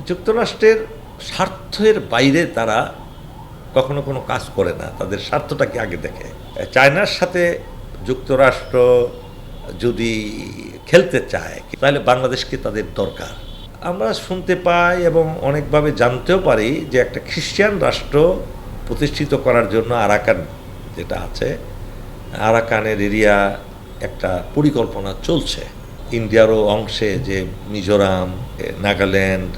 যুক্তরাষ্ট্রের স্বার্থের বাইরে তারা কখনো কোনো কাজ করে না, তাদের স্বার্থটাকে আগে দেখে। চায়নার সাথে যুক্তরাষ্ট্র যদি খেলতে চায় তাহলে বাংলাদেশকে তাদের দরকার। আমরা শুনতে পাই এবং অনেকভাবে জানতেও পারি যে একটা খ্রিস্টান রাষ্ট্র প্রতিষ্ঠিত করার জন্য আরাকান যেটা আছে, আরাকানের এরিয়া একটা পরিকল্পনা চলছে। ইন্ডিয়ারও অংশে যে মিজোরাম, নাগাল্যান্ড,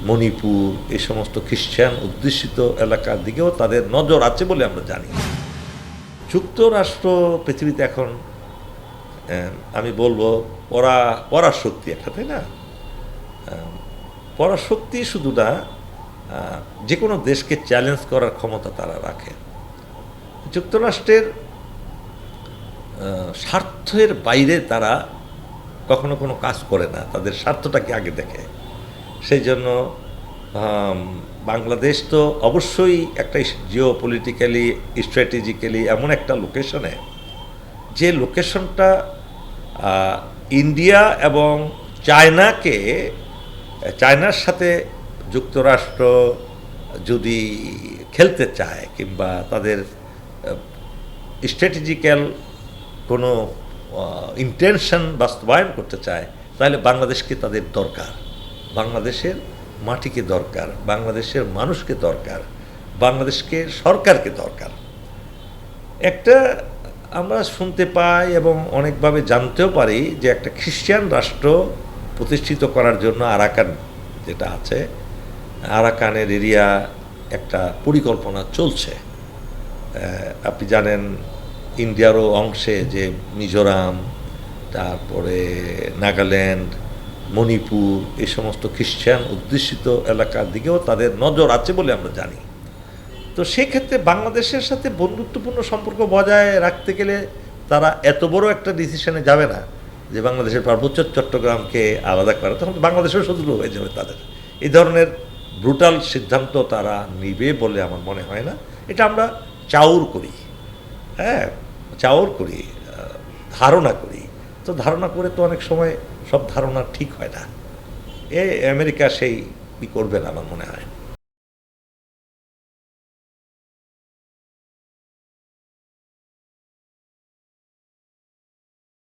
মণিপুর এই সমস্ত খ্রিস্টান অধ্যুষিত এলাকার দিকেও তাদের নজর আছে বলে আমরা জানি। যুক্তরাষ্ট্র পৃথিবীতে এখন আমি বলবো পরাশক্তি একটা, তাই না? পরাশক্তি শুধু না, যে কোনো দেশকে চ্যালেঞ্জ করার ক্ষমতা তারা রাখে। যুক্তরাষ্ট্রের স্বার্থের বাইরে তারা কখনো কোনো কাজ করে না, তাদের স্বার্থটাকে আগে দেখে। সেই জন্য বাংলাদেশ তো অবশ্যই একটা জিও পলিটিক্যালি স্ট্র্যাটেজিক্যালি এমন একটা লোকেশনে, যে লোকেশনটা ইন্ডিয়া এবং চায়নার সাথে যুক্তরাষ্ট্র যদি খেলতে চায় কিংবা তাদের স্ট্র্যাটেজিক্যাল কোনো ইন্টেনশন বাস্তবায়ন করতে চায়, তাহলে বাংলাদেশকে তাদের দরকার, বাংলাদেশের মাটিকে দরকার, বাংলাদেশের মানুষকে দরকার, বাংলাদেশকে সরকারকে দরকার। একটা আমরা শুনতে পাই এবং অনেকভাবে জানতেও পারি যে একটা খ্রিস্টান রাষ্ট্র প্রতিষ্ঠিত করার জন্য আরাকান যেটা আছে, আরাকানের এরিয়া একটা পরিকল্পনা চলছে। আপনি জানেন ইন্ডিয়ারও অংশে যে মিজোরাম, তারপরে নাগাল্যান্ড, মণিপুর এই সমস্ত খ্রিস্টান অধ্যুষিত এলাকার দিকেও তাদের নজর আছে বলে আমরা জানি। তো সেক্ষেত্রে বাংলাদেশের সাথে বন্ধুত্বপূর্ণ সম্পর্ক বজায় রাখতে গেলে তারা এত বড় একটা ডিসিশনে যাবে না যে বাংলাদেশের পার্বত্য চট্টগ্রামকে আলাদা করে, তখন বাংলাদেশের শত্রু হয়ে যাবে তাদের। এই ধরনের ব্রুটাল সিদ্ধান্ত তারা নিবে বলে আমার মনে হয় না। এটা আমরা চাউর করি, চাউর করি, ধারণা করি। তো ধারণা করে তো অনেক সময় সব ধারণা ঠিক হয় না। আমেরিকা সেই করবে না আমার মনে হয়।